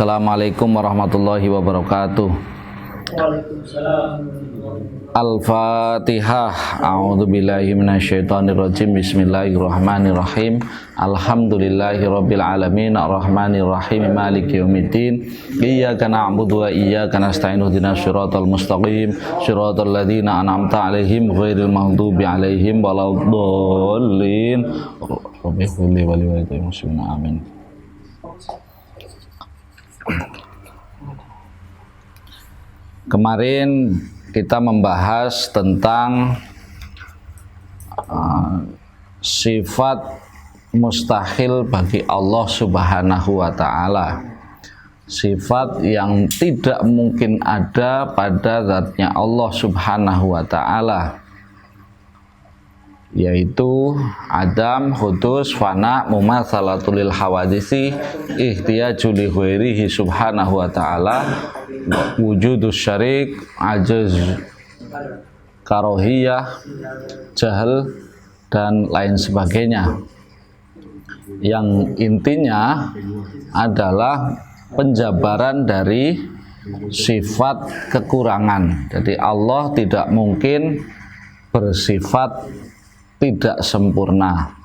Assalamualaikum warahmatullahi wabarakatuh. Waalaikumsalam. Al-Fatihah. A'udzubillahi minasyaitonirrajim. Bismillahirrahmanirrahim. Alhamdulillahirabbil alamin, arrahmanirrahim, maliki yaumiddin. Iyyaka na'budu wa iyyaka nasta'in. Ihdinas siratal mustaqim, siratal ladzina an'amta 'alaihim ghairil maghdubi 'alaihim waladdallin. Rabbi ighfirli wa li walidayya muslimin. Amin. Kemarin kita membahas tentang sifat mustahil bagi Allah Subhanahu wa ta'ala, sifat yang tidak mungkin ada pada zatnya Allah Subhanahu wa ta'ala, yaitu adam, hudus, fana, mumatsalatul lil hawadisi, ihtiyaju li ghairihi subhanahu wa ta'ala, wujudus syarik, ajaz, karohiyah, jahal, dan lain sebagainya, yang intinya adalah penjabaran dari sifat kekurangan. Jadi Allah tidak mungkin bersifat tidak sempurna.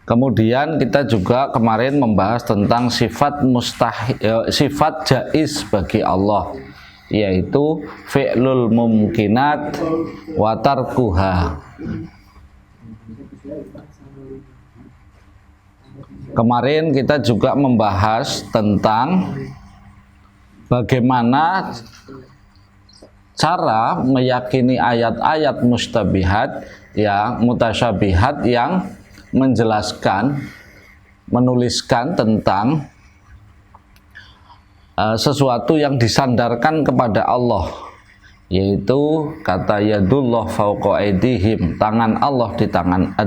Kemudian kita juga kemarin membahas tentang sifat mustahil, sifat jaiz bagi Allah, yaitu fi'lul mumkinat wa tarkuha. Kemarin kita juga membahas tentang bagaimana cara meyakini ayat-ayat mustabihat, ya mutasyabihat, yang menjelaskan, menuliskan tentang sesuatu yang disandarkan kepada Allah, yaitu kata yadullah fauqa aydihim, tangan Allah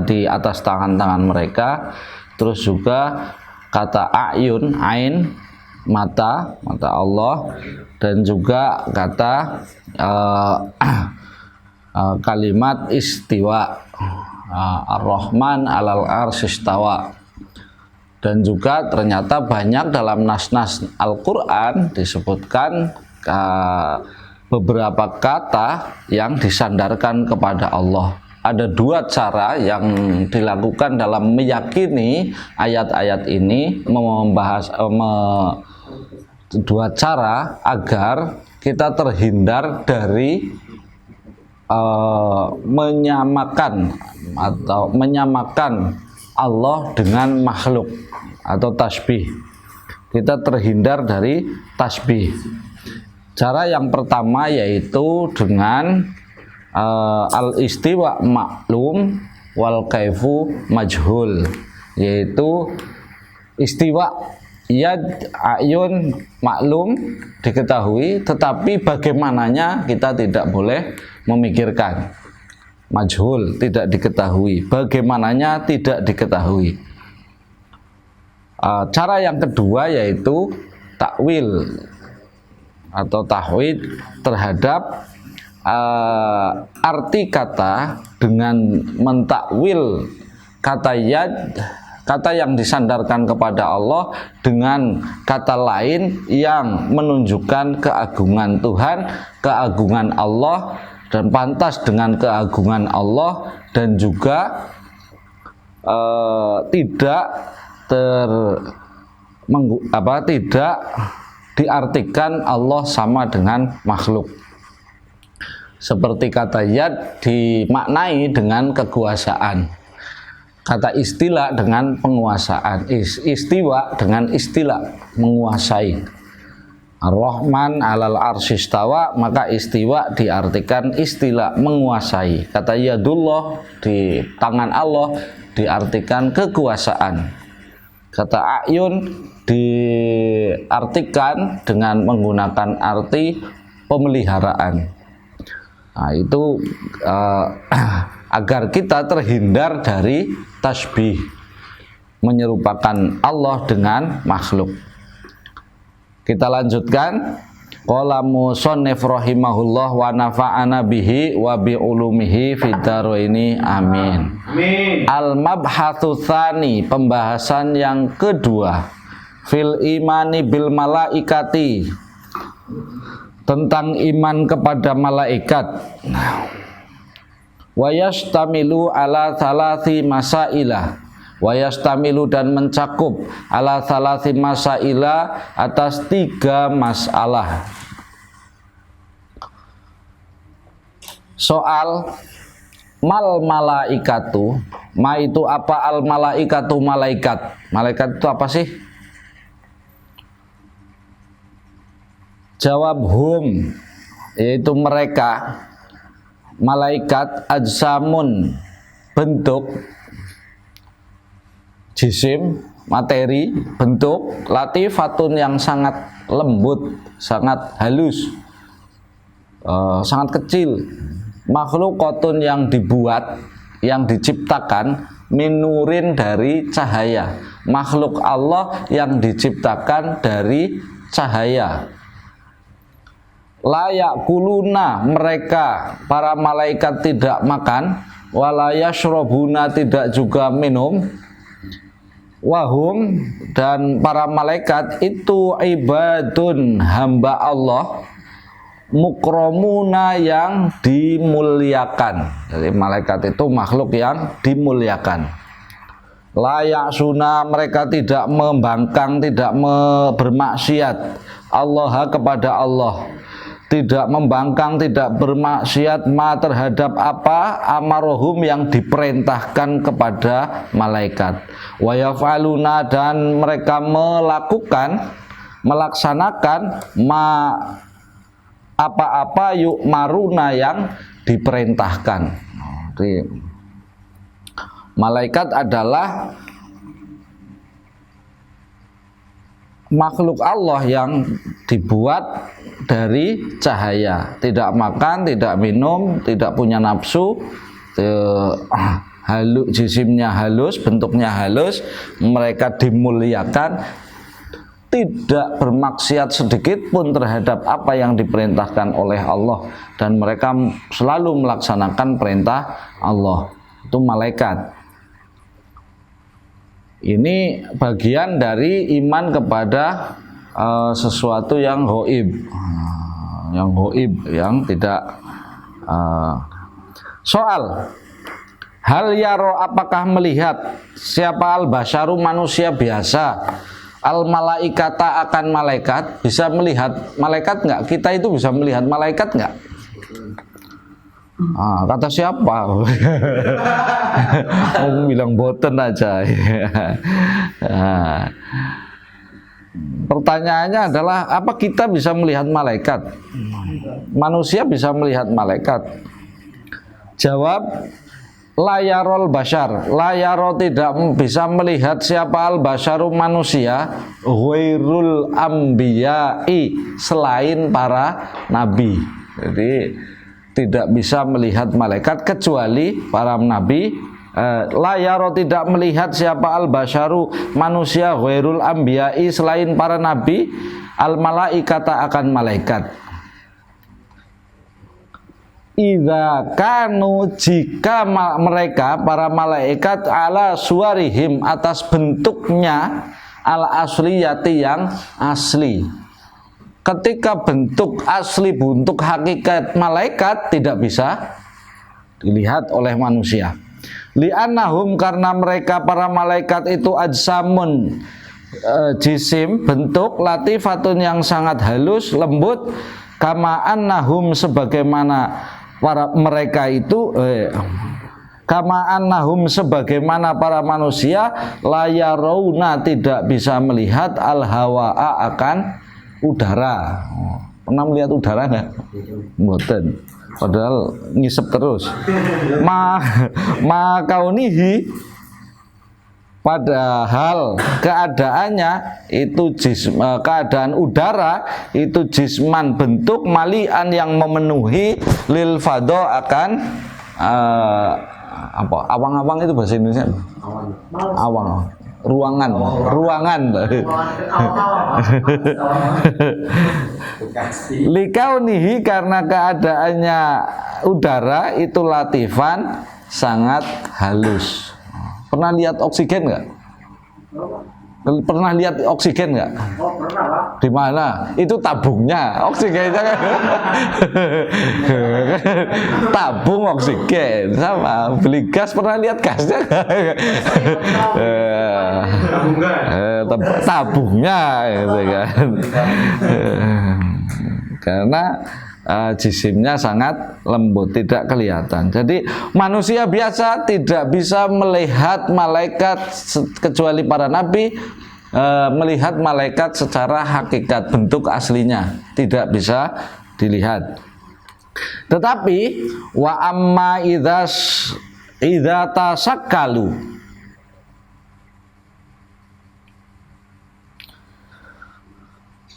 di atas tangan-tangan mereka. Terus juga kata ayun, ain, mata Allah, dan juga kata kalimat istiwa, ar-Rahman alal arsy istawa. Dan juga ternyata banyak dalam nas-nas Al-Quran disebutkan beberapa kata yang disandarkan kepada Allah. Ada dua cara yang dilakukan dalam meyakini ayat-ayat ini, membahas dua cara agar kita terhindar dari menyamakan Allah dengan makhluk atau tasbih. Kita terhindar dari tasbih. Cara yang pertama yaitu dengan al-istiwa maklum wal kaifu majhul, yaitu istiwa yad ayun maklum diketahui, tetapi bagaimananya kita tidak boleh memikirkan. Majhul tidak diketahui, bagaimananya tidak diketahui. Cara yang kedua yaitu takwil atau tahwid terhadap arti kata dengan mentakwil kata yad, kata yang disandarkan kepada Allah, dengan kata lain yang menunjukkan keagungan Tuhan, keagungan Allah, dan pantas dengan keagungan Allah, dan juga tidak diartikan Allah sama dengan makhluk. Seperti kata yad dimaknai dengan kekuasaan, kata istilah dengan penguasaan, istiwa dengan istilah menguasai. Ar-Rahman alal arsy istawa, maka istiwa diartikan istilah menguasai. Kata yadullah di tangan Allah diartikan kekuasaan. Kata ayun diartikan dengan menggunakan arti pemeliharaan. Nah, itu agar kita terhindar dari tasbih, menyerupakan Allah dengan makhluk. Kita lanjutkan. Qala musannif rahimahullah wa nafa'ana bihi wa bi ulumihi fid dharaini amin. Al mabhatsu tsani, pembahasan yang kedua, fil imani bil malaikati, tentang iman kepada malaikat. Wa yastamilu ala thalathi masailah, wa yastamilu dan mencakup ala thalathi masailah atas 3 masalah. Soal mal malaikatu, ma itu apa, al malaikatu malaikat. Malaikat itu apa sih? Jawab hum, yaitu mereka. Malaikat ajsamun, bentuk, jisim, materi, bentuk, latifatun yang sangat lembut, sangat halus, sangat kecil, makhlukotun yang dibuat, yang diciptakan, minurin dari cahaya, makhluk Allah yang diciptakan dari cahaya. Layak kuluna, mereka para malaikat tidak makan, walaya syrobuna, tidak juga minum, wahum, dan para malaikat itu ibadun, hamba Allah, mukromuna, yang dimuliakan. Jadi malaikat itu makhluk yang dimuliakan. Layak suna, mereka tidak membangkang, tidak bermaksiat Allah kepada Allah, tidak membangkang, tidak bermaksiat ma terhadap apa amarohum yang diperintahkan kepada malaikat. Wa yaf'aluna, dan mereka melaksanakan ma apa-apa yuk maruna yang diperintahkan. Jadi, malaikat adalah makhluk Allah yang dibuat dari cahaya, tidak makan, tidak minum, tidak punya nafsu, jisimnya halus, bentuknya halus, mereka dimuliakan, tidak bermaksiat sedikit pun terhadap apa yang diperintahkan oleh Allah, dan mereka selalu melaksanakan perintah Allah. Itu malaikat. Ini bagian dari iman kepada sesuatu yang ghaib, yang tidak. Soal hal yaro, apakah melihat siapa al basyaru, manusia biasa, al malaikata, akan malaikat, bisa melihat malaikat nggak? Kita itu bisa melihat malaikat nggak? Kata siapa? Om bilang boten aja. Pertanyaannya adalah, apa kita bisa melihat malaikat? Manusia bisa melihat malaikat? Jawab, layarol basyar, layaro, tidak bisa melihat siapa al basyaru, manusia, ghairul ambiyai, selain para nabi. Jadi tidak bisa melihat malaikat kecuali para nabi. Layaro, tidak melihat siapa al basyaru, manusia, ghairul ambiyai, selain para nabi, al malaikata, akan malaikat. Idza kanu, jika mereka para malaikat ala suwarihim, atas bentuknya, al asliyati, yang asli. Ketika bentuk asli, bentuk hakikat malaikat tidak bisa dilihat oleh manusia. Li'annahum, karena mereka para malaikat itu ajsamun, jisim, bentuk, latifatun, yang sangat halus, lembut, kama annahum, sebagaimana para mereka itu kama annahum, sebagaimana para manusia, layaruna, tidak bisa melihat al hawaa, akan udara. Pernah melihat udara nggak? Mboten. Padahal ngisep terus. Makaunihi, padahal keadaannya itu keadaan udara itu jisman, bentuk, malian, yang memenuhi, lil fado, akan apa? Awang-awang itu bahasa Indonesia. Awang. Ruangan. Likaunihi, karena keadaannya udara itu latifan, sangat halus. Pernah lihat oksigen nggak? Pernah lihat oksigen nggak? Oh, pernah Pak. Di mana? Itu tabungnya, oksigennya kan. Tabung oksigen sama. Beli gas pernah lihat gasnya nggak? Tabungnya gitu kan. Karena jisimnya sangat lembut, tidak kelihatan. Jadi manusia biasa tidak bisa melihat malaikat kecuali para nabi melihat malaikat secara hakikat, bentuk aslinya tidak bisa dilihat. Tetapi wa amma idza tasakkalu,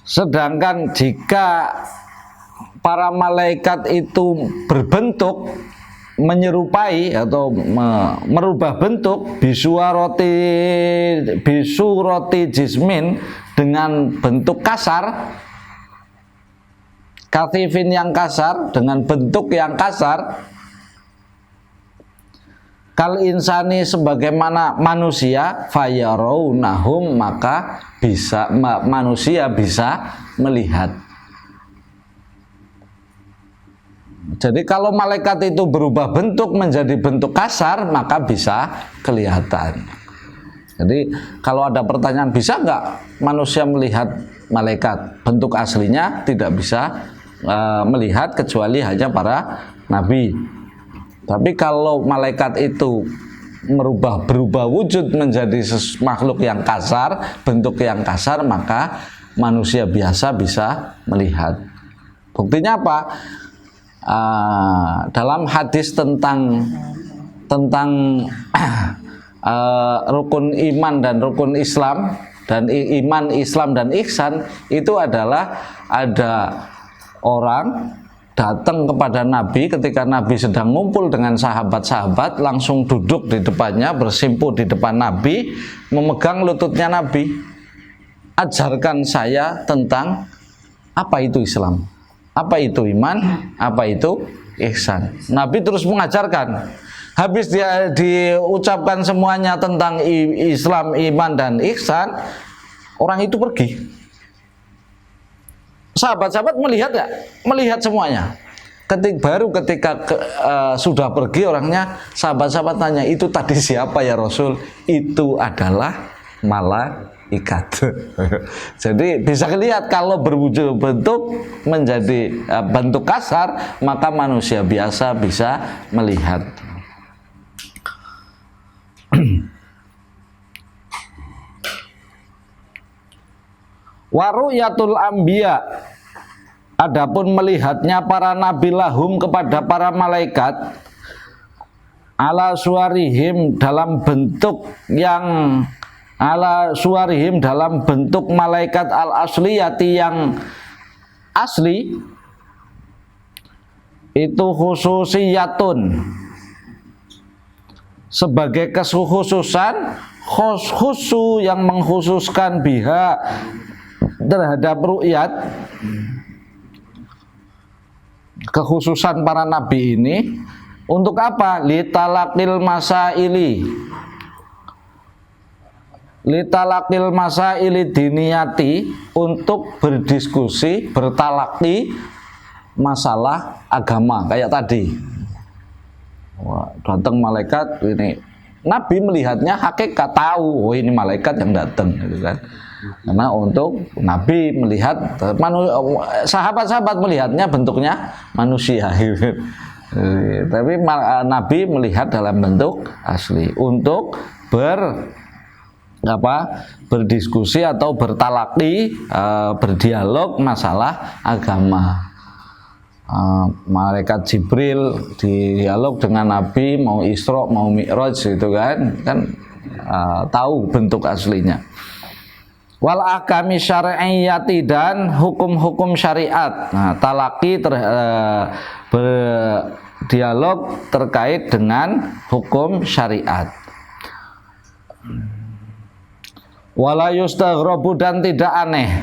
sedangkan jika para malaikat itu berbentuk menyerupai atau merubah bentuk bisurati jismin, dengan bentuk kasar, katifin yang kasar, dengan bentuk yang kasar, kal insani sebagaimana manusia, fayarownahum, maka manusia bisa melihat. Jadi kalau malaikat itu berubah bentuk menjadi bentuk kasar, maka bisa kelihatan. Jadi kalau ada pertanyaan, bisa nggak manusia melihat malaikat? Bentuk aslinya tidak bisa melihat kecuali hanya para nabi. Tapi kalau malaikat itu berubah wujud menjadi makhluk yang kasar, bentuk yang kasar, maka manusia biasa bisa melihat. Buktinya apa? Dalam hadis tentang rukun iman dan rukun Islam, dan iman, Islam dan ihsan, itu adalah ada orang datang kepada Nabi ketika Nabi sedang ngumpul dengan sahabat-sahabat, langsung duduk di depannya, bersimpuh di depan Nabi, memegang lututnya Nabi. Ajarkan saya tentang apa itu Islam, apa itu iman, apa itu ihsan. Nabi terus mengajarkan. Habis dia diucapkan semuanya tentang Islam, iman, dan ihsan, orang itu pergi. Sahabat-sahabat melihat ya, melihat semuanya. Ketika sudah pergi orangnya, sahabat-sahabat tanya, itu tadi siapa ya Rasul? Itu adalah malaikat. Jadi bisa lihat kalau berwujud bentuk menjadi bentuk kasar, maka manusia biasa bisa melihat. Waruyatul anbiya, adapun melihatnya para nabi lahum kepada para malaikat, ala suarihim dalam bentuk malaikat al asliyati yang asli, itu khususiyatun, sebagai kekhususan, khusu yang mengkhususkan biha terhadap ru'yat, kekhususan para nabi ini untuk apa? Litalaqil masaili diniyati, untuk berdiskusi, bertalaki masalah agama. Kayak tadi, datang malaikat, ini Nabi melihatnya hakikat, tahu, oh ini malaikat yang datang, gitu kan. Karena untuk Nabi melihat, sahabat-sahabat melihatnya bentuknya manusia, gitu. Tapi Nabi melihat dalam bentuk asli untuk berdiskusi atau bertalaki, berdialog masalah agama. Malaikat Jibril dialog dengan Nabi, mau Isra, mau Mi'raj, gitu kan tahu bentuk aslinya. Wal ahkami syar'iyyati, dan hukum-hukum syariat. Nah, talaki berdialog terkait dengan hukum syariat. Wala yustaghrabu, dan tidak aneh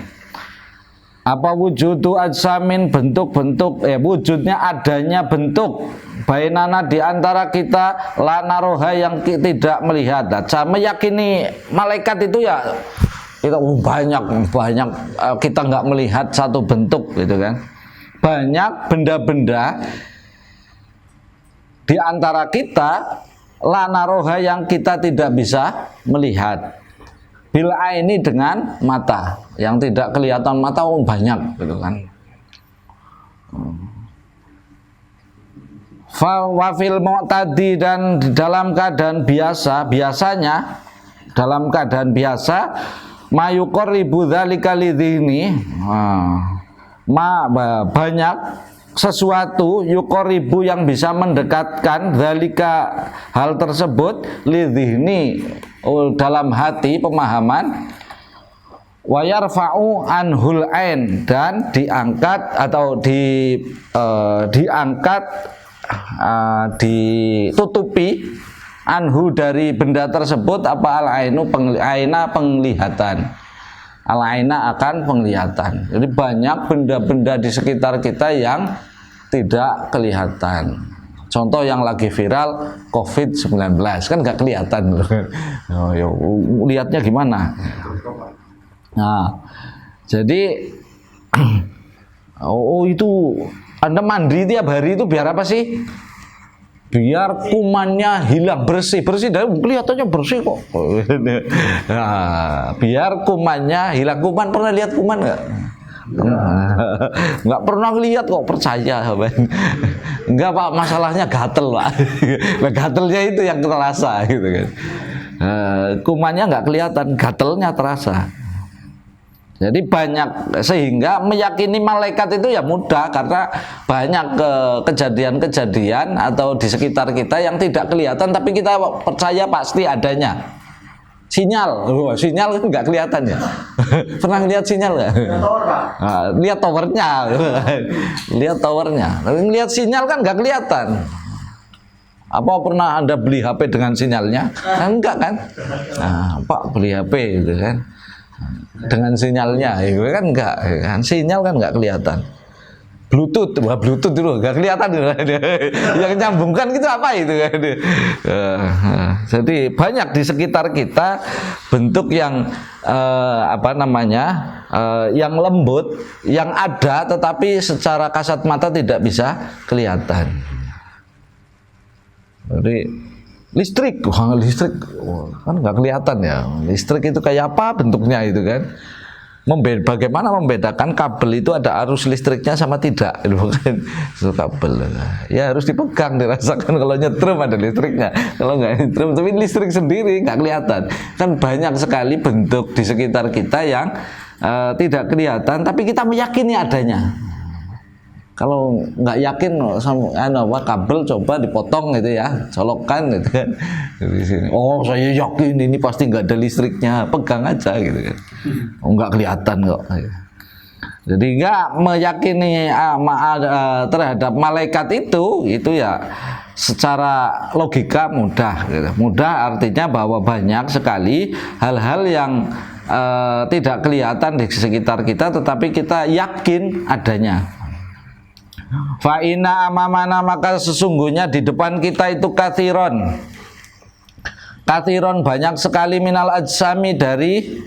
apa wujudu ajsamin, bentuk-bentuk, wujudnya adanya bentuk, bainana di antara kita, la naroha yang tidak melihat. Saya meyakini malaikat itu ya kita banyak kita nggak melihat satu bentuk gitu kan. Banyak benda-benda di antara kita lanaroha yang kita tidak bisa melihat. Bil aini dengan mata yang tidak kelihatan mata banyak gitu kan. Wafil mu'tadi dan dalam keadaan biasanya dalam keadaan biasa mayuqarribu dzalika lidhini banyak sesuatu yuqarribu yang bisa mendekatkan dzalika hal tersebut lidhini dalam hati pemahaman wa yarfa'u anhul ain dan diangkat atau ditutupi anhu dari benda tersebut apa al-ainu aina penglihatan. Al-aina akan penglihatan. Jadi banyak benda-benda di sekitar kita yang tidak kelihatan. Contoh yang lagi viral COVID-19 kan nggak kelihatan. Lihatnya gimana? Nah, jadi itu Anda mandi tiap hari itu biar apa sih? Biar kumannya hilang, bersih dan kelihatannya bersih kok. Nah, biar kumannya hilang. Kuman pernah lihat kuman nggak? Nggak pernah lihat kok, percaya. Enggak Pak, masalahnya gatel Pak. Gatelnya itu yang terasa gitu kan. Kumannya nggak kelihatan, gatelnya terasa. Jadi banyak, sehingga meyakini malaikat itu ya mudah karena banyak kejadian-kejadian atau di sekitar kita yang tidak kelihatan tapi kita percaya pasti adanya. Sinyal kan nggak kelihatan ya. Pernah lihat sinyal nggak? Lihat towernya, lihat towernya. Lihat sinyal kan nggak kelihatan. Apa pernah Anda beli HP dengan sinyalnya? Enggak kan? Nah, Pak beli HP gitu kan. Dengan sinyalnya itu kan enggak kan, sinyal kan enggak kelihatan. Bluetooth dulu enggak kelihatan yang nyambungkan itu apa itu kan. Jadi banyak di sekitar kita bentuk yang yang lembut yang ada tetapi secara kasat mata tidak bisa kelihatan. Jadi listrik kan nggak kelihatan ya. Listrik itu kayak apa bentuknya itu kan? Bagaimana membedakan kabel itu ada arus listriknya sama tidak? Itu kan itu kabel. Ya harus dipegang, dirasakan kalau nyetrum ada listriknya. Kalau nggak nyetrum, tapi listrik sendiri nggak kelihatan. Kan banyak sekali bentuk di sekitar kita yang tidak kelihatan, tapi kita meyakini adanya. Kalau nggak yakin sama kabel coba dipotong gitu ya, colokkan gitu kan. Di sini. Oh saya yakin ini pasti nggak ada listriknya, pegang aja gitu kan. Oh nggak kelihatan kok. Jadi nggak meyakini terhadap malaikat itu ya secara logika mudah. Gitu. Mudah artinya bahwa banyak sekali hal-hal yang tidak kelihatan di sekitar kita, tetapi kita yakin adanya. Fa'ina amamana maka sesungguhnya di depan kita itu kathiron banyak sekali minal ajsami dari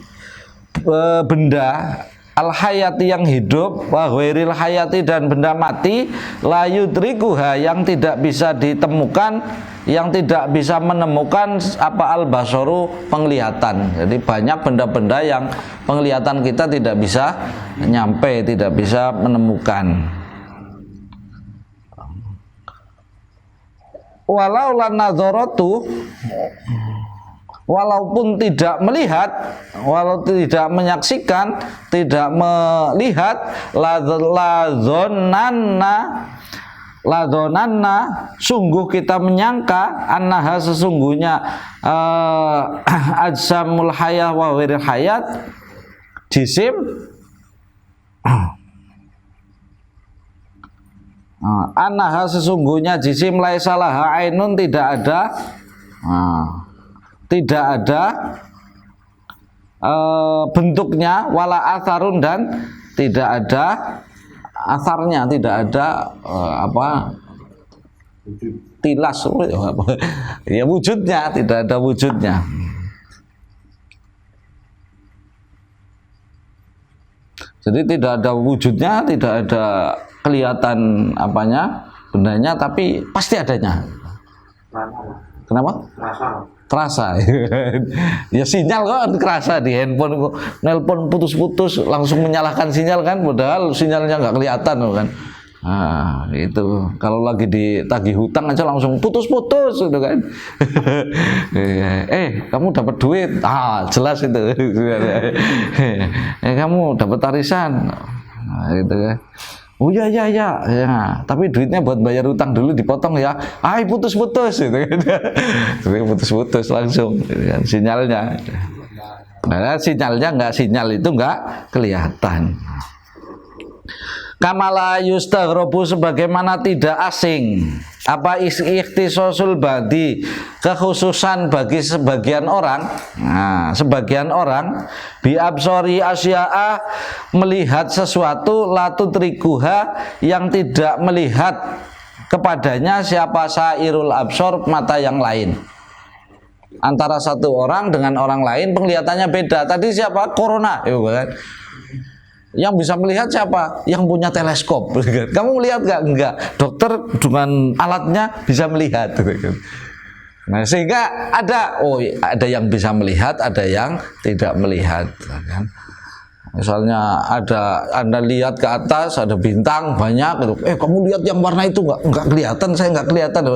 benda al-hayati yang hidup wa ghairil hayati dan benda mati la yudrikuha yang tidak bisa ditemukan, yang tidak bisa menemukan apa al-basaru penglihatan. Jadi banyak benda-benda yang penglihatan kita tidak bisa nyampe, tidak bisa menemukan. Walau lanadzaratu walaupun tidak melihat, walau tidak menyaksikan, tidak melihat ladzonanna sungguh kita menyangka annaha sesungguhnya ajsamul hayah wa ghairil hayat jisim annaha sesungguhnya jisim laisalaha ainun tidak ada bentuknya wala atharun dan tidak ada asarnya, tidak ada tilas ya wujudnya, tidak ada wujudnya. Jadi tidak ada wujudnya, tidak ada kelihatan apanya, bendanya, tapi pasti adanya. Kenapa? Terasa. Ya sinyal kan kerasa di handphone kok. Nelpon putus-putus langsung menyalahkan sinyal kan, padahal sinyalnya nggak kelihatan kan. Nah, itu kalau lagi ditagih hutang aja langsung putus-putus gitu kan. Kamu dapat duit. Jelas itu. Kamu dapat arisan. Nah, gitu kan. Oh ya, tapi duitnya buat bayar utang dulu dipotong ya. Putus-putus gitu kan. Putus-putus langsung gitu kan, sinyalnya. Nah, sinyal itu nggak kelihatan. Kamala yustaghrabu, sebagaimana tidak asing apa ikhtisasul badi, kekhususan bagi sebagian orang. Nah, sebagian orang bi absori asya'a, melihat sesuatu latutrikuha, yang tidak melihat kepadanya siapa sairul absor, mata yang lain. Antara satu orang dengan orang lain penglihatannya beda. Tadi siapa? Corona, kan? Yang bisa melihat siapa? Yang punya teleskop. Kamu melihat nggak? Enggak. Dokter dengan alatnya bisa melihat. Nah, sehingga ada yang bisa melihat, ada yang tidak melihat. Misalnya Anda lihat ke atas ada bintang banyak, kamu lihat yang warna itu nggak kelihatan, saya nggak kelihatan.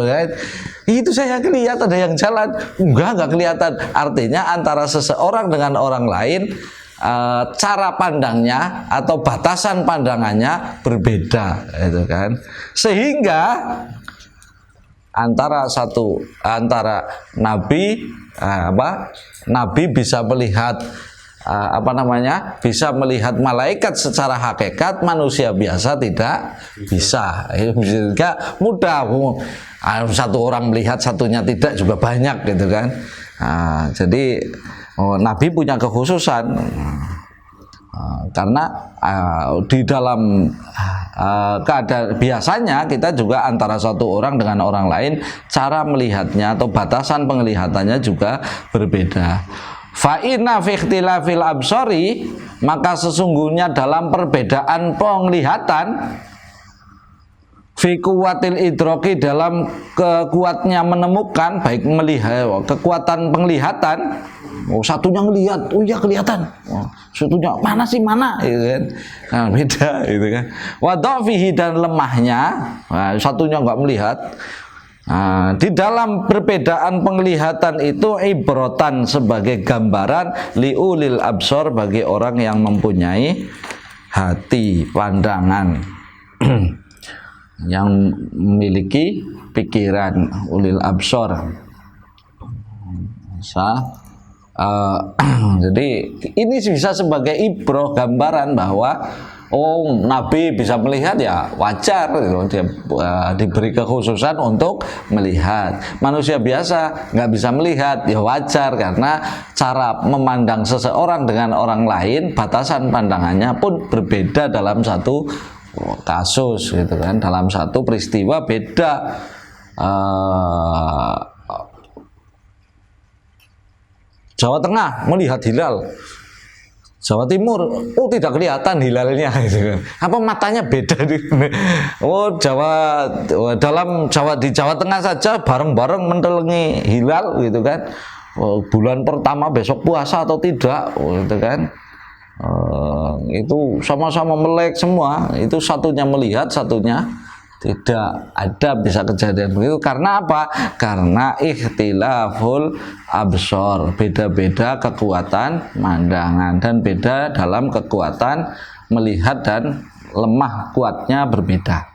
Itu saya lihat ada yang jalan, nggak kelihatan. Artinya antara seseorang dengan orang lain, cara pandangnya atau batasan pandangannya berbeda, itu kan. Sehingga antara nabi bisa melihat bisa melihat malaikat secara hakikat, manusia biasa tidak bisa. Sehingga mudah, satu orang melihat satunya tidak juga banyak gitu kan. Jadi Nabi punya kekhususan, karena di dalam keadaan biasanya kita juga antara satu orang dengan orang lain, cara melihatnya atau batasan penglihatannya juga berbeda. Fa inna fi ikhtilafil absari, maka sesungguhnya dalam perbedaan penglihatan, fi kuwatil idroki, dalam kekuatnya menemukan, baik melihat kekuatan penglihatan. Satunya ngelihat, iya kelihatan. Satunya mana, gitu kan. Nah, beda, gitu kan. Wa dhafihi, dan lemahnya, satunya nggak melihat. Di dalam perbedaan penglihatan itu ibrotan, sebagai gambaran liulil absor, bagi orang yang mempunyai hati, pandangan, yang memiliki pikiran, ulil absor. Jadi ini bisa sebagai ibroh, gambaran bahwa Nabi bisa melihat, ya wajar dia diberi kekhususan untuk melihat. Manusia biasa nggak bisa melihat, ya wajar, karena cara memandang seseorang dengan orang lain, batasan pandangannya pun berbeda dalam satu kasus, gitu kan. Dalam satu peristiwa beda. Jawa Tengah melihat hilal, Jawa Timur tidak kelihatan hilalnya, gitu kan. Apa matanya beda? Di Jawa Tengah saja bareng-bareng mentelengi hilal, gitu kan. Bulan pertama besok puasa atau tidak, gitu kan. Itu sama-sama melek semua. Itu satunya melihat, satunya tidak. Ada bisa kejadian begitu. Karena apa? Karena ikhtilaful absor, beda-beda kekuatan pandangan, dan beda dalam kekuatan melihat, dan lemah kuatnya berbeda.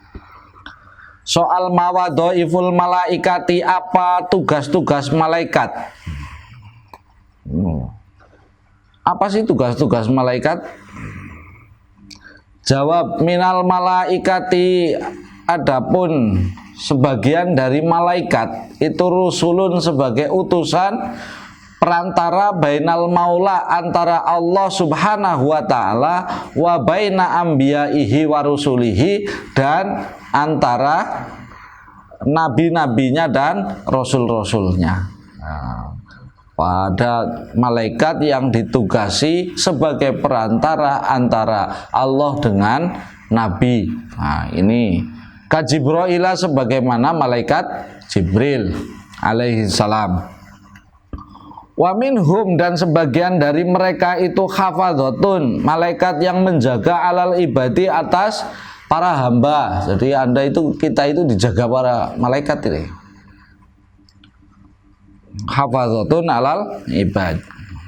Soal mawadhaiful malaikati, apa tugas-tugas malaikat? Apa sih tugas-tugas malaikat? Jawab, minal malaikati, adapun sebagian dari malaikat itu rusulun, sebagai utusan perantara bainal maula, antara Allah subhanahu wa ta'ala, wa baina ambiyaihi wa rusulihi, dan antara nabi-nabinya dan rasul-rasulnya. pada malaikat yang ditugasi sebagai perantara antara Allah dengan Nabi. Nah, ini ka Jibrila sebagaimana malaikat Jibril alaihi salam. Wa minhum dan sebagian dari mereka itu hafadzatun, malaikat yang menjaga alal ibadi atas para hamba. Jadi kita itu dijaga para malaikat ini. Hafadzatun alal ibad.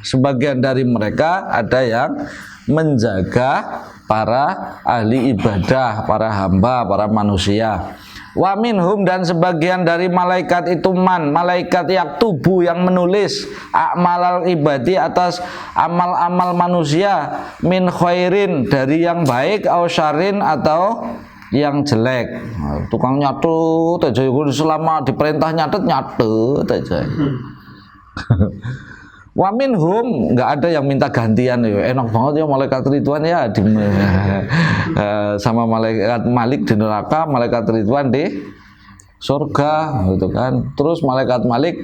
Sebagian dari mereka ada yang menjaga para ahli ibadah, para hamba, para manusia. Wa minhum dan sebagian dari malaikat itu malaikat yaktubu yang menulis a'malal ibadi atas amal-amal manusia, min khairin dari yang baik, au syarrin atau yang jelek. Tukang nyatut aja selama diperintah nyatet aja. Wa minhum, nggak ada yang minta gantian ya. Enak banget ya malaikat Ridwan ya sama malaikat Malik di neraka, malaikat Ridwan di surga gitu kan. Terus malaikat Malik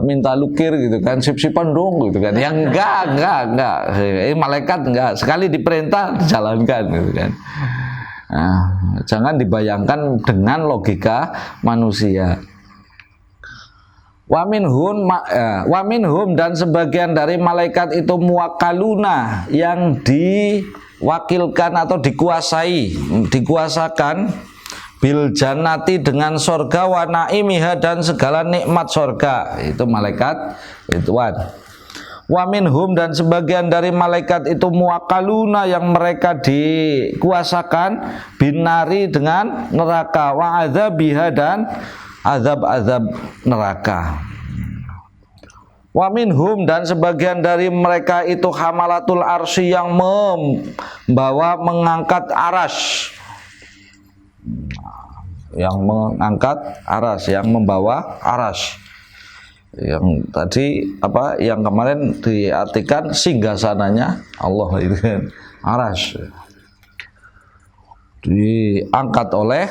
minta lukir gitu kan, sip-sipan dong gitu kan. Yang enggak. Malaikat enggak, sekali diperintah dijalankan gitu kan. Nah, jangan dibayangkan dengan logika manusia. Wa minhum dan sebagian dari malaikat itu muwakkaluna yang diwakilkan atau dikuasakan bil jannati dengan sorga, wa naimiha dan segala nikmat sorga. Itu malaikat Ridwan. Wa minhum dan sebagian dari malaikat itu muwakkaluna yang mereka dikuasakan binari dengan neraka, wa adzabiha dan azab-azab neraka. Wa minhum dan sebagian dari mereka itu hamalatul arsy yang mengangkat aras, yang membawa aras. Yang tadi yang kemarin diartikan singgasananya Allah itu kan aras, diangkat oleh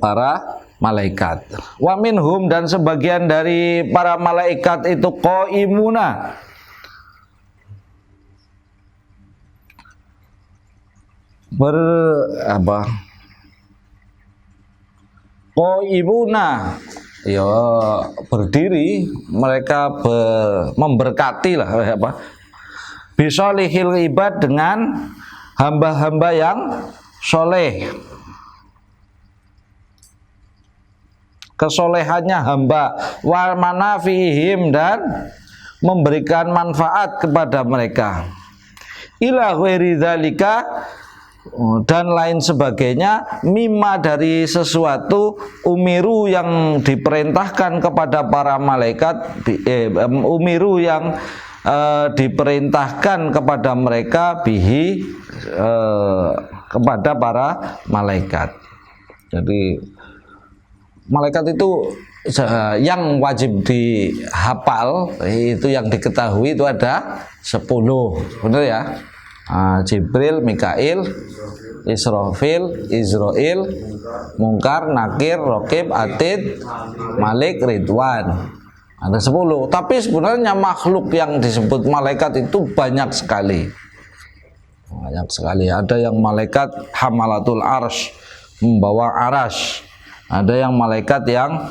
para malaikat. Wa minhum dan sebagian dari para malaikat itu qaimuna qaimuna ya berdiri, mereka memberkati lah bisolihil ibad dengan hamba-hamba yang soleh, kesolehannya hamba, wa manafihim dan memberikan manfaat kepada mereka, ila ghairi dzalika dan lain sebagainya, mimma dari sesuatu umiru yang diperintahkan kepada para malaikat, umiru yang diperintahkan kepada mereka bihi kepada para malaikat. Jadi malaikat itu yang wajib dihafal, itu yang diketahui itu ada 10, benar ya? Jibril, Mikail, Israfil, Izrail, Mungkar, Nakir, Raqib, Atid, Malik, Ridwan. Ada 10. Tapi sebenarnya makhluk yang disebut malaikat itu banyak sekali. Banyak sekali. Ada yang malaikat hamalatul arsy, membawa aras. Ada yang malaikat yang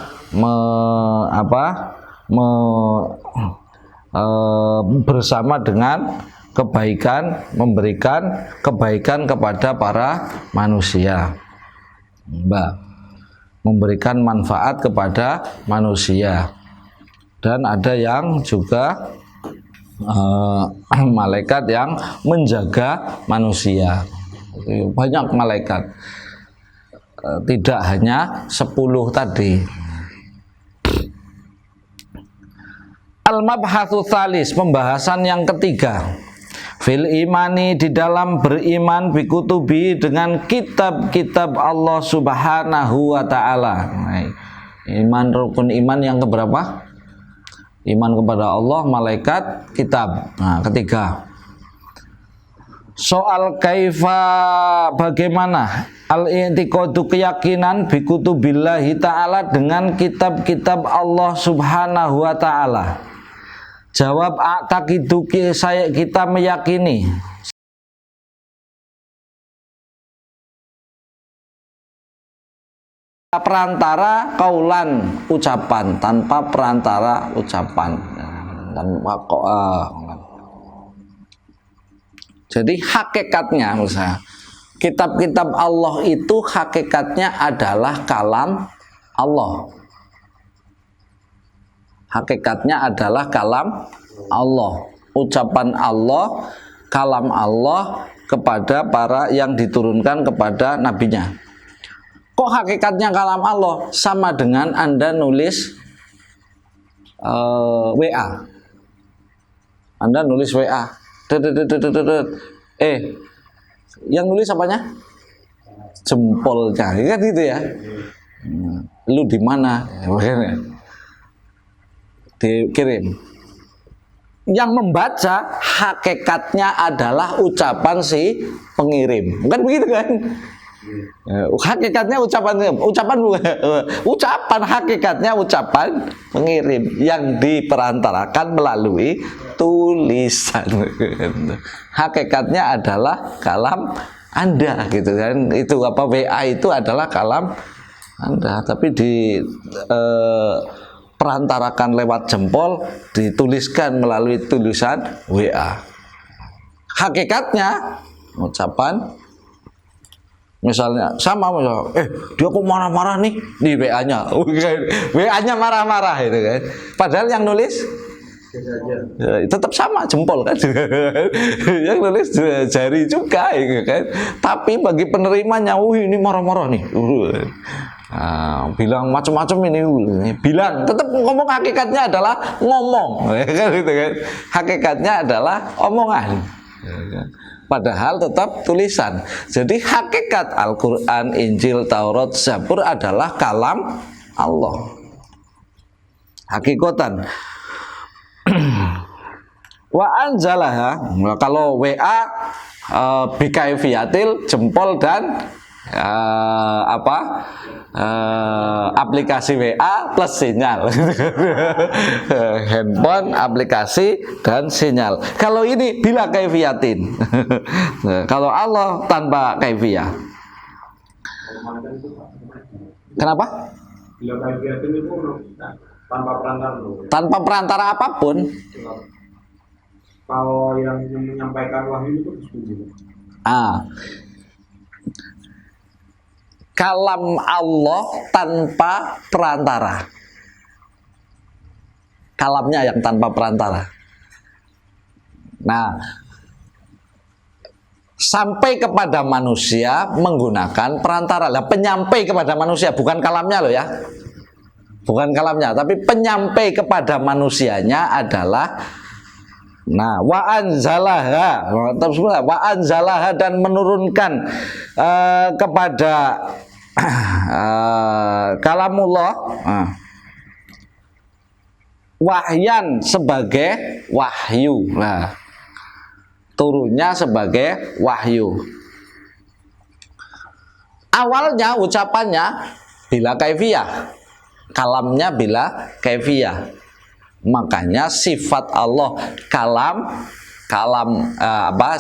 bersama dengan kebaikan, memberikan kebaikan kepada para manusia, memberikan manfaat kepada manusia. Dan ada yang juga malaikat yang menjaga manusia. Banyak malaikat, tidak hanya 10 tadi. Al-mabhatsu tsalis, pembahasan yang ketiga. Fil imani, di dalam beriman, bikutubi, dengan kitab-kitab Allah Subhanahu wa ta'ala. Iman, rukun iman yang keberapa? Iman kepada Allah, malaikat, kitab. Nah, ketiga. Soal kaifa, bagaimana Al-i'tiqadu keyakinan bi kutubillahi ta'ala dengan kitab-kitab Allah Subhanahu wa taala. Jawab a'taqidu kita meyakini. Perantara kaulan ucapan, tanpa perantara ucapan. Jadi hakikatnya misalnya kitab-kitab Allah itu hakikatnya adalah kalam Allah. Hakikatnya adalah kalam Allah, ucapan Allah, kalam Allah kepada para yang diturunkan kepada nabinya. Kok hakikatnya kalam Allah? Sama dengan Anda nulis WA. Anda nulis WA. Yang nulis apanya? Jempolnya, kan gitu ya. Lu di mana? Dikirim. Yang membaca hakikatnya adalah ucapan si pengirim. Bukan begitu kan? Hakikatnya ucapan hakikatnya ucapan pengirim yang diperantarakan melalui tulisan. Hakikatnya adalah kalam Anda gitu kan. Itu apa, WA itu adalah kalam Anda, tapi perantarakan lewat jempol, dituliskan melalui tulisan WA. Hakikatnya ucapan, misalnya dia kok marah-marah nih di WA-nya. WA-nya marah-marah itu kan. Padahal yang nulis tetap sama jempol kan. Yang nulis jari juga gitu kan. Tapi bagi penerimanya, ini marah-marah nih. Bilang macam-macam ini, bilang tetap ngomong, hakikatnya adalah ngomong kan gitu kan. Hakikatnya adalah omongan. Padahal tetap tulisan. Jadi hakikat Al-Quran, Injil, Taurat, Zabur adalah kalam Allah. Hakikatan. Wa anzalaha, kalau WA bikaifiyatil jempol dan aplikasi WA plus sinyal. Handphone, aplikasi dan sinyal. Kalau ini bila kaifiyatin. Kalau Allah tanpa kaifiyah. Kenapa? Bila kaifiyatin itu tanpa perantara. Tanpa perantara apapun. Kalau yang menyampaikan wahyu itu setuju. Kalam Allah tanpa perantara. Kalamnya yang tanpa perantara. Nah, sampai kepada manusia menggunakan perantara. Lah, penyampai kepada manusia, bukan kalamnya loh ya. Bukan kalamnya, tapi penyampai kepada manusianya adalah wa anzalaha dan menurunkan kepada kalamullah wahyan sebagai wahyu. Nah, turunnya sebagai wahyu. Awalnya ucapannya bila kaifiyah, kalamnya bila kaifiyah. Makanya sifat Allah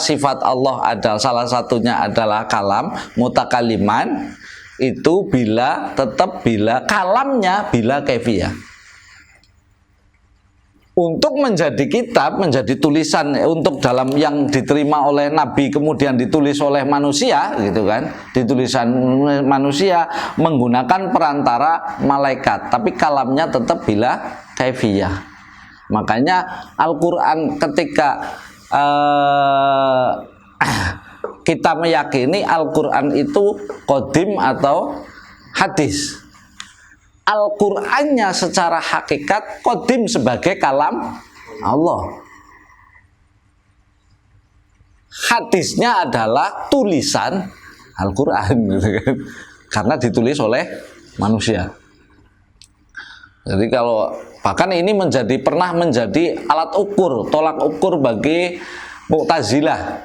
sifat Allah adalah salah satunya adalah kalam mutakaliman, itu tetap bila kalamnya bila kaifiyah. Untuk menjadi kitab, menjadi tulisan untuk dalam yang diterima oleh Nabi kemudian ditulis oleh manusia gitu kan, ditulisan manusia menggunakan perantara malaikat, tapi kalamnya tetap bila kaifiyah. Makanya Al-Quran ketika kita meyakini Al-Quran itu qadim atau hadis, Al-Qur'annya secara hakikat qadim sebagai kalam Allah. Hadisnya adalah tulisan Al-Qur'an gitu kan. Karena ditulis oleh manusia. Jadi kalau bahkan ini pernah menjadi alat ukur, tolak ukur bagi Mu'tazilah.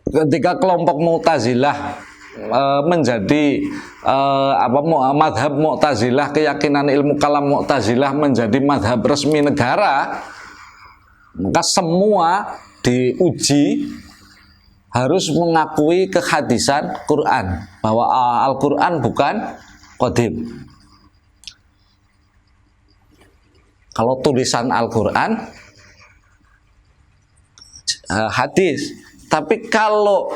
Ketika kelompok Mu'tazilah menjadi madhab Mu'tazilah, keyakinan ilmu kalam Mu'tazilah menjadi madhab resmi negara, maka semua diuji harus mengakui kehadisan Quran, bahwa Al-Quran bukan qadim. Kalau tulisan Al-Quran hadis, tapi kalau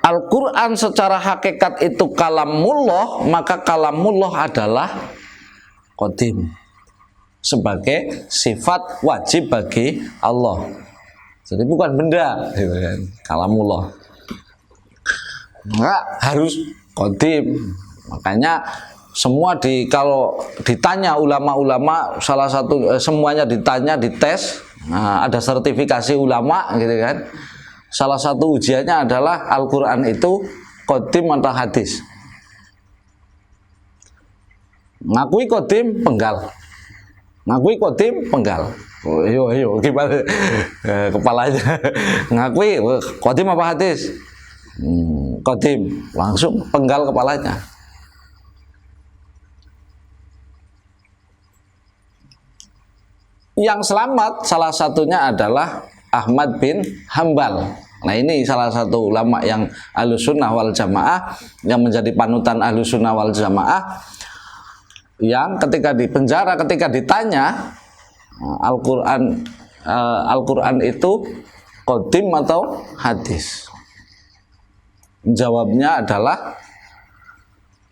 Al-Quran secara hakikat itu kalamullah, maka kalamullah adalah qadim sebagai sifat wajib bagi Allah. Jadi bukan benda, gitu kan, kalamullah. Enggak harus qadim. Makanya semua kalau ditanya ulama-ulama, salah satu semuanya ditanya, dites, ada sertifikasi ulama, gitu kan. Salah satu ujiannya adalah Al-Quran itu qadim atau hadis. Ngakui qadim, penggal. Ngakui qadim, penggal. Yo, gimana kepalanya? Ngakui qadim apa hadis? Qadim, langsung penggal kepalanya. Yang selamat salah satunya adalah Ahmad bin Hambal. Nah, ini salah satu ulama yang Ahlussunnah wal Jamaah, yang menjadi panutan Ahlussunnah wal Jamaah, yang ketika di penjara, ketika ditanya Al-Quran itu qadim atau hadis, jawabnya adalah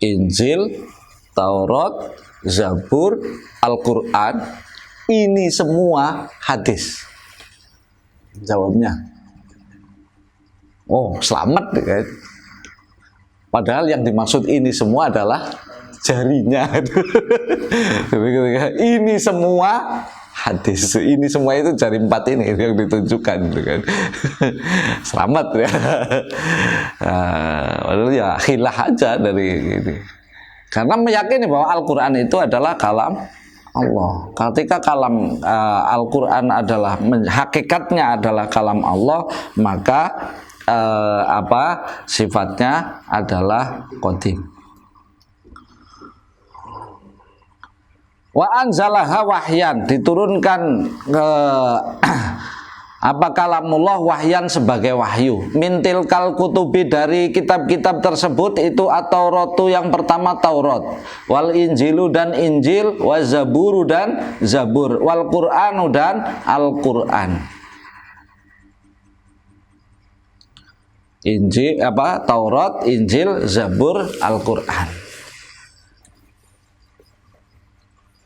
Injil, Taurat, Zabur, Al-Quran, ini semua hadis. Jawabnya, oh selamat kan? Padahal yang dimaksud ini semua adalah jarinya. Ini semua hadis, ini semua itu jari 4 ini yang ditunjukkan, gitu kan. Selamat ya. Padahal ya khilah aja dari ini. Karena meyakini bahwa Al-Quran itu adalah kalam Allah. Ketika kalam Al-Quran adalah hakikatnya adalah kalam Allah, maka sifatnya adalah qadim. Wa anzalaha wahyan, diturunkan kalamullah wahyan sebagai wahyu. Mintil kal kutubi, dari kitab-kitab tersebut itu at-Tauratu yang pertama Taurat, wal Injilu dan Injil, wa Zaburu dan Zabur, wal Qur'anu dan Al-Qur'an. Injil Taurat, Injil, Zabur, Al-Qur'an.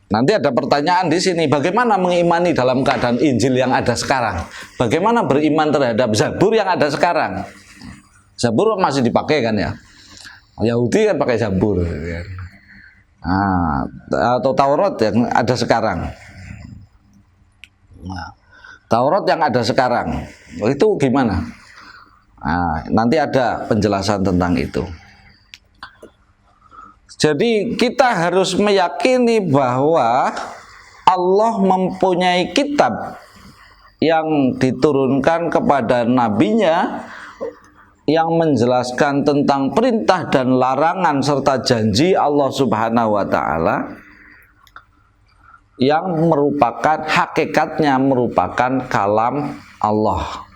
Nanti ada pertanyaan di sini, bagaimana mengimani dalam keadaan Injil yang ada sekarang? Bagaimana beriman terhadap Zabur yang ada sekarang? Zabur masih dipakai kan ya? Yahudi kan pakai Zabur. Atau Taurat yang ada sekarang. Taurat yang ada sekarang, itu gimana? Nanti ada penjelasan tentang itu. Jadi kita harus meyakini bahwa Allah mempunyai kitab yang diturunkan kepada nabinya, yang menjelaskan tentang perintah dan larangan serta janji Allah Subhanahu wa Ta'ala, yang merupakan hakikatnya merupakan kalam Allah.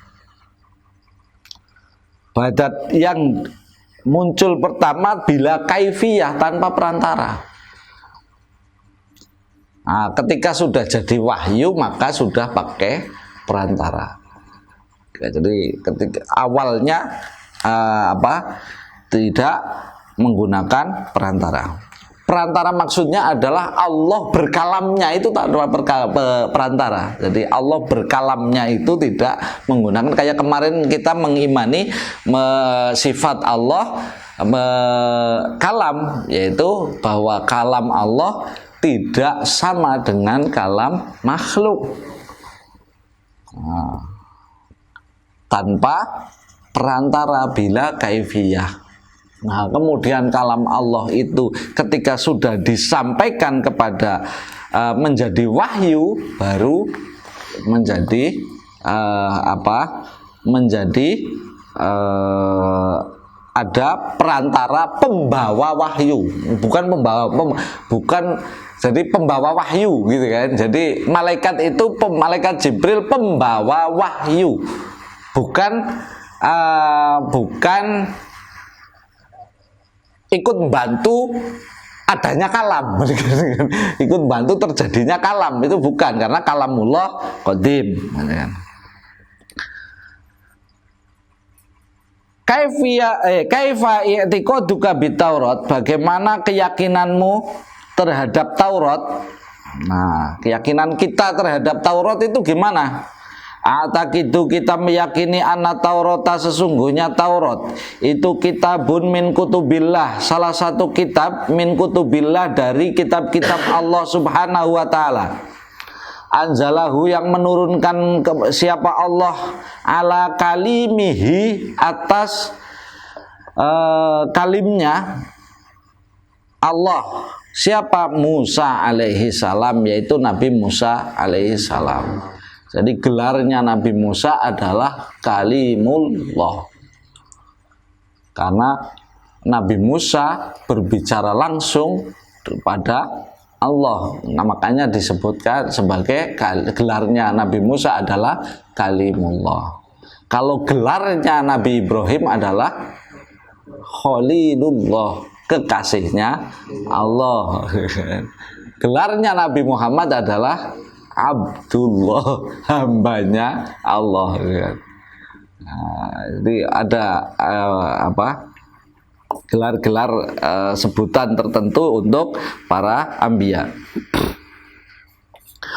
Badat yang muncul pertama bila kaifiyah, tanpa perantara. Ketika sudah jadi wahyu maka sudah pakai perantara. Jadi ketika awalnya tidak menggunakan perantara. Perantara maksudnya adalah Allah berkalamnya itu tanpa perantara. Jadi Allah berkalamnya itu tidak menggunakan, kayak kemarin kita mengimani sifat Allah kalam, yaitu bahwa kalam Allah tidak sama dengan kalam makhluk. Tanpa perantara bila kaifiyah. Nah, kemudian kalam Allah itu ketika sudah disampaikan kepada menjadi wahyu, baru menjadi menjadi ada perantara pembawa wahyu, bukan jadi pembawa wahyu gitu kan. Jadi malaikat itu malaikat Jibril pembawa wahyu, bukan ikut bantu adanya kalam ikut bantu terjadinya kalam, itu bukan, karena kalamullah qadim. Kaifa i'tiqaduka bitaurat, bagaimana keyakinanmu terhadap Taurat? Nah, keyakinan kita terhadap Taurat itu gimana? Atakidu, kita meyakini anna Taurata, sesungguhnya Taurat itu kitabun min kutubillah, salah satu kitab min kutubillah dari kitab-kitab Allah Subhanahu wa taala. Anzalahu, yang menurunkan siapa Allah, ala kalimihi, atas kalimnya Allah. Siapa? Musa alaihi salam, yaitu Nabi Musa alaihi salam. Jadi gelarnya Nabi Musa adalah Kalimullah, karena Nabi Musa berbicara langsung kepada Allah. Nah, makanya disebutkan sebagai gelarnya Nabi Musa adalah Kalimullah. Kalau gelarnya Nabi Ibrahim adalah Khalilullah, kekasihnya Allah. Gelarnya Nabi Muhammad adalah Abdullah, hambanya Allah. Nah, jadi ada gelar-gelar sebutan tertentu untuk para anbiya.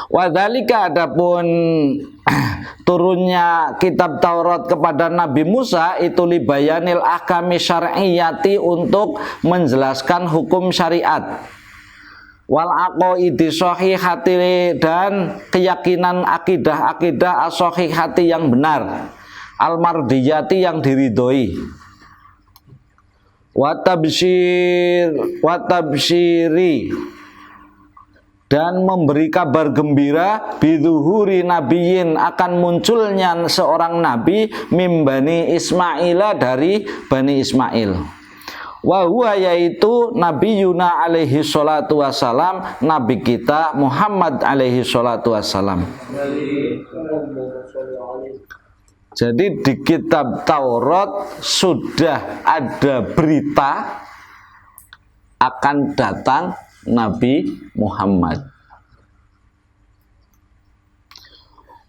Wadzalika, adapun turunnya kitab Taurat kepada Nabi Musa itu libayanil ahkami syar'iyyati, untuk menjelaskan hukum syariat, wal aqaidi shahihati, dan keyakinan akidah as-shahihati yang benar, al mardiyati yang diridhoi, wa tabsyiri, dan memberi kabar gembira biduhuri nabiyin, akan munculnya seorang nabi, mim bani Ismaila, dari Bani Ismail. Wa huwa, yaitu Nabi Yuna alaihi salatu wassalam, Nabi kita Muhammad alaihi salatu wassalam. Jadi di kitab Taurat sudah ada berita akan datang Nabi Muhammad.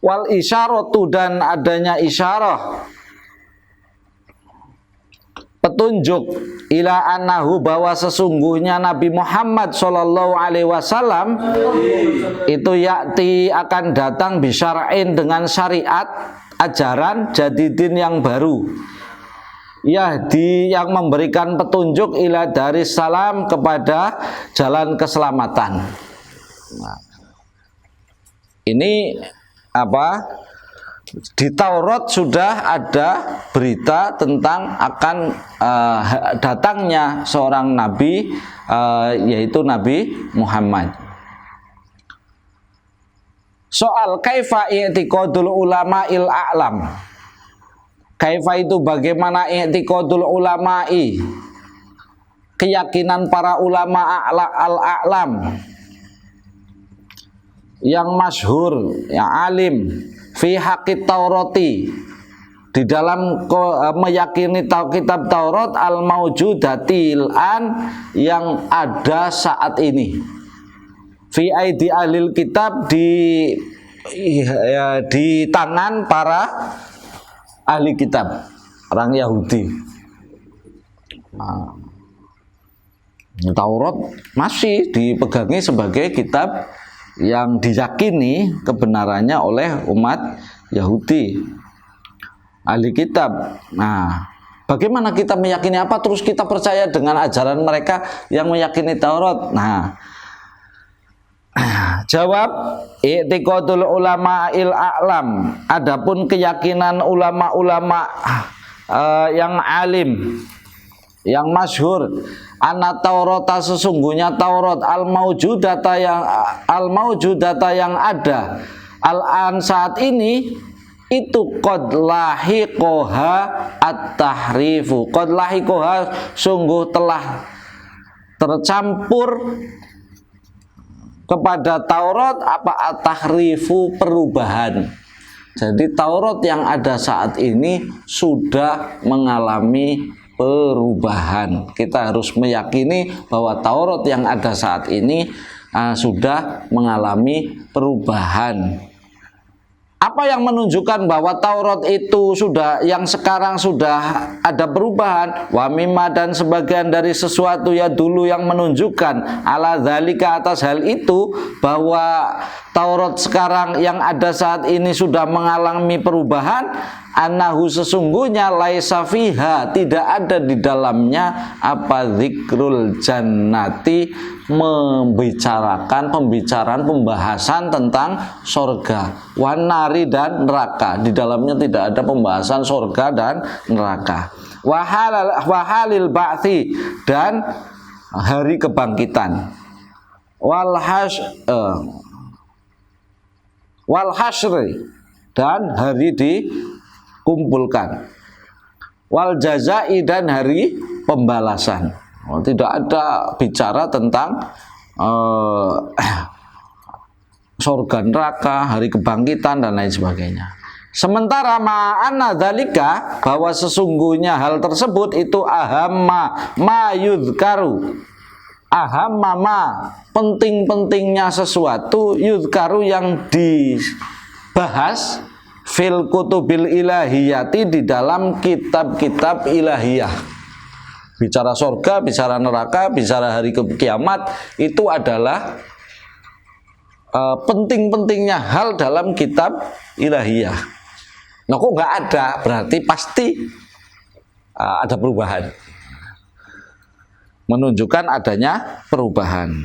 Wal isyaratu, dan adanya isyarah, petunjuk, ila annahu, bahwa sesungguhnya Nabi Muhammad sallallahu alaihi wasallam itu yakti, akan datang bisyara'in, dengan syariat, ajaran jadidin, yang baru, yahdi, yang memberikan petunjuk, ila daris salam, kepada jalan keselamatan. Nah, ini di Taurat sudah ada berita tentang akan datangnya seorang nabi, yaitu Nabi Muhammad. Soal kaifa i'tiqadul ulama'il a'lam. Kaifa itu bagaimana, i'tiqadul ulama'i, keyakinan para ulama al-a'lam, yang masyhur, yang alim, fi haqqit Taurati, di dalam meyakini kitab Taurat, al maujudatil an, yang ada saat ini, fi aidi ahlil kitab, di tangan para ahli kitab, orang Yahudi. Nah, Taurat masih dipegangi sebagai kitab yang diyakini kebenarannya oleh umat Yahudi, ahli kitab. Nah, bagaimana kita meyakini apa terus kita percaya dengan ajaran mereka yang meyakini Taurat? Nah, jawab, i'tiqadul ulama'il a'lam, adapun keyakinan ulama-ulama yang alim, yang masyhur, anna Taurata, sesungguhnya Taurat, al maujudata yang ada, al-an, saat ini, itu qad lahiqoha at-tahrifu. Qad lahiqoha sungguh telah tercampur kepada Taurat apa at-tahrifu, perubahan. Jadi Taurat yang ada saat ini sudah mengalami perubahan. Kita harus meyakini bahwa Taurat yang ada saat ini sudah mengalami perubahan. Apa yang menunjukkan bahwa Taurat itu yang sekarang sudah ada perubahan? Wa mimma, dan sebagian dari sesuatu ya dulu yang menunjukkan ala dzalika, atas hal itu, bahwa Taurat sekarang yang ada saat ini sudah mengalami perubahan. Annahu, sesungguhnya laisa fiha, tidak ada di dalamnya apa zikrul jannati, pembahasan tentang surga, wanari, dan neraka. Di dalamnya tidak ada pembahasan surga dan neraka. Wahalil ba'thi, dan hari kebangkitan. Wal hasyri, dan hari dikumpulkan. Wal jazai, dan hari pembalasan. Tidak ada bicara tentang surga, neraka, hari kebangkitan, dan lain sebagainya. Sementara ma'anna dzalika, bahwa sesungguhnya hal tersebut itu ahamma ma yudhkaru, ahamma ma, penting-pentingnya sesuatu, yudhkaru, yang dibahas, fil kutubil ilahiyati, di dalam kitab-kitab ilahiyah. Bicara surga, bicara neraka, bicara hari kiamat, itu adalah penting-pentingnya hal dalam kitab ilahiyah. Nah, kok nggak ada, berarti pasti ada perubahan, menunjukkan adanya perubahan.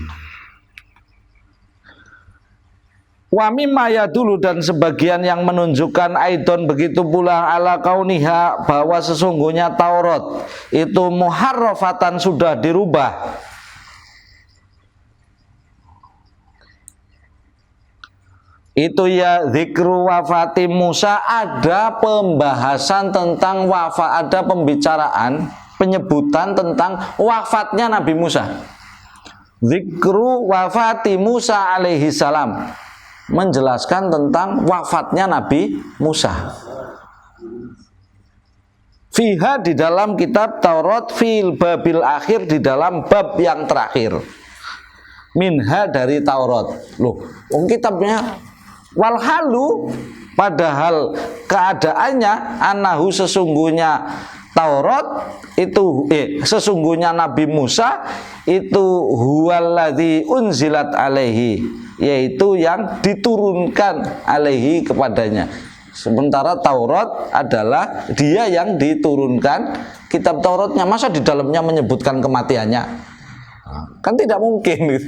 Wa mimma yadulu, dan sebagian yang menunjukkan aidon, begitu pula ala kauniha, bahwa sesungguhnya Taurat itu muharrafatan, sudah dirubah. Itu ya zikru wafati Musa, ada pembahasan tentang wafat, ada pembicaraan, penyebutan tentang wafatnya Nabi Musa. Zikru wafati Musa alaihi salam, menjelaskan tentang wafatnya Nabi Musa. Fiha, di dalam kitab Taurat, fil babil akhir, di dalam bab yang terakhir. Minha, dari Taurat. Loh, kitabnya walhalu, padahal keadaannya anahu, sesungguhnya Taurat itu sesungguhnya Nabi Musa itu huwaladzi unzilat alaihi, yaitu yang diturunkan alaihi, kepadanya. Sementara Taurat adalah dia yang diturunkan kitab Tauratnya. Masa di dalamnya menyebutkan kematiannya? Kan tidak mungkin.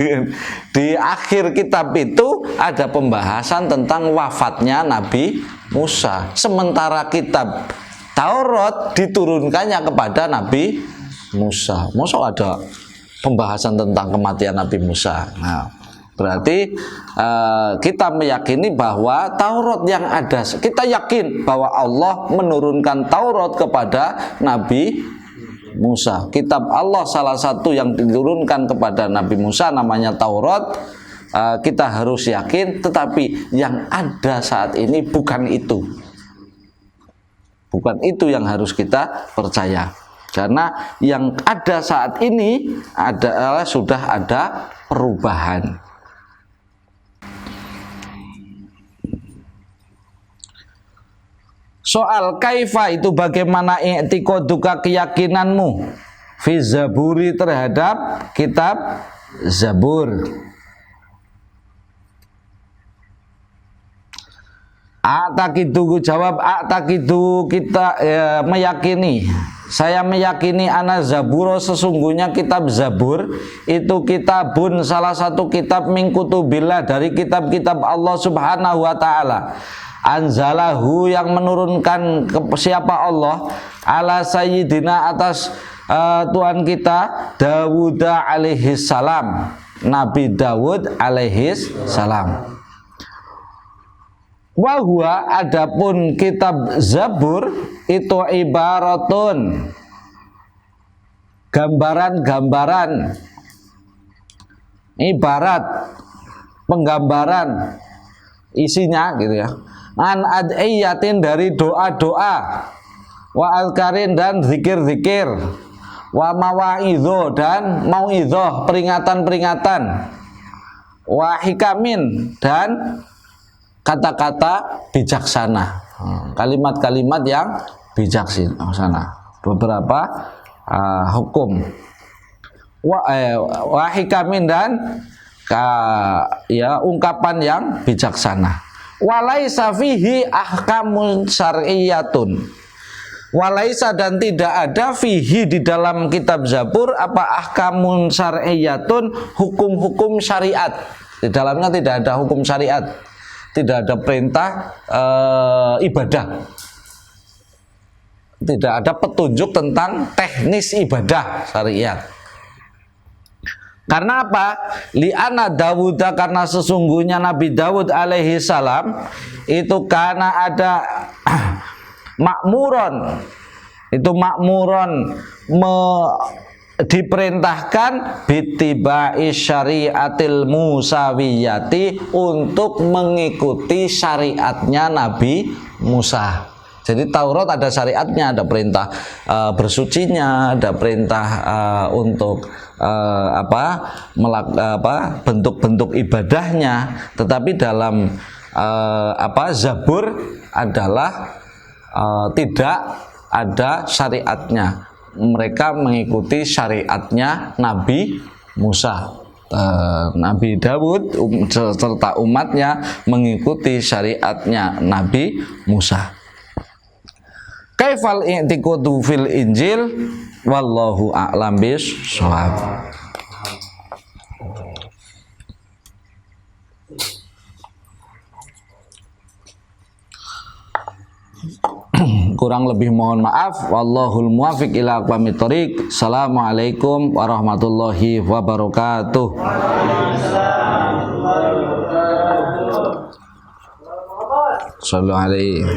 Di akhir kitab itu ada pembahasan tentang wafatnya Nabi Musa. Sementara kitab Taurat diturunkannya kepada Nabi Musa. Masa ada pembahasan tentang kematian Nabi Musa? Nah, berarti kita meyakini bahwa Taurat yang ada, kita yakin bahwa Allah menurunkan Taurat kepada Nabi Musa. Kitab Allah salah satu yang diturunkan kepada Nabi Musa namanya Taurat. Kita harus yakin, tetapi yang ada saat ini bukan itu. Bukan itu yang harus kita percaya. Karena yang ada saat ini adalah sudah ada perubahan. Soal kaifa, itu bagaimana i'tiqaduka, keyakinanmu, fi Zaburi, terhadap kitab Zabur. A'taqidu, jawab a'taqidu, kita meyakini, saya meyakini ana Zaburo, sesungguhnya kitab Zabur itu kitabun, salah satu kitab min kutubillah, dari kitab-kitab Allah Subhanahu wa taala. Anzalahu, yang menurunkan siapa Allah, ala sayyidina, atas Tuhan kita Dawud alaihi salam, Nabi Dawud alaihi salam. Wa huwa adapun kitab Zabur itu ibaratun gambaran-gambaran, ibarat penggambaran isinya gitu ya. An adiyatin dari doa-doa, wa alkarin dan zikir-zikir, wa mawaidho dan mauidhoh peringatan-peringatan, wa hikamin dan kata-kata bijaksana, kalimat-kalimat yang bijaksana, beberapa hukum, wa hikamin dan ungkapan yang bijaksana. Walaisa fihi ahkamun syar'iyyatun, walaisa dan tidak ada fihi di dalam kitab Zabur apa ahkamun syar'iyyatun, hukum-hukum syariat. Di dalamnya tidak ada hukum syariat, tidak ada perintah ibadah, tidak ada petunjuk tentang teknis ibadah syariat. Karena apa? Li'anna Dawuda, karena sesungguhnya Nabi Dawud alaihi salam itu karena ada makmuron, itu makmuron diperintahkan bitibai syariatil musawiyati, untuk mengikuti syariatnya Nabi Musa. Jadi Taurat ada syariatnya, ada perintah bersucinya, ada perintah untuk bentuk-bentuk ibadahnya. Tetapi dalam Zabur adalah tidak ada syariatnya. Mereka mengikuti syariatnya Nabi Musa. Nabi Dawud serta umatnya mengikuti syariatnya Nabi Musa. Kaifal i'tiqadu fil Injil, wallahu a'lam bishawab. Kurang lebih mohon maaf. Wallahul muwaffiq ila aqwamit thoriq. Assalamualaikum warahmatullahi wabarakatuh. Sallallahu alaihi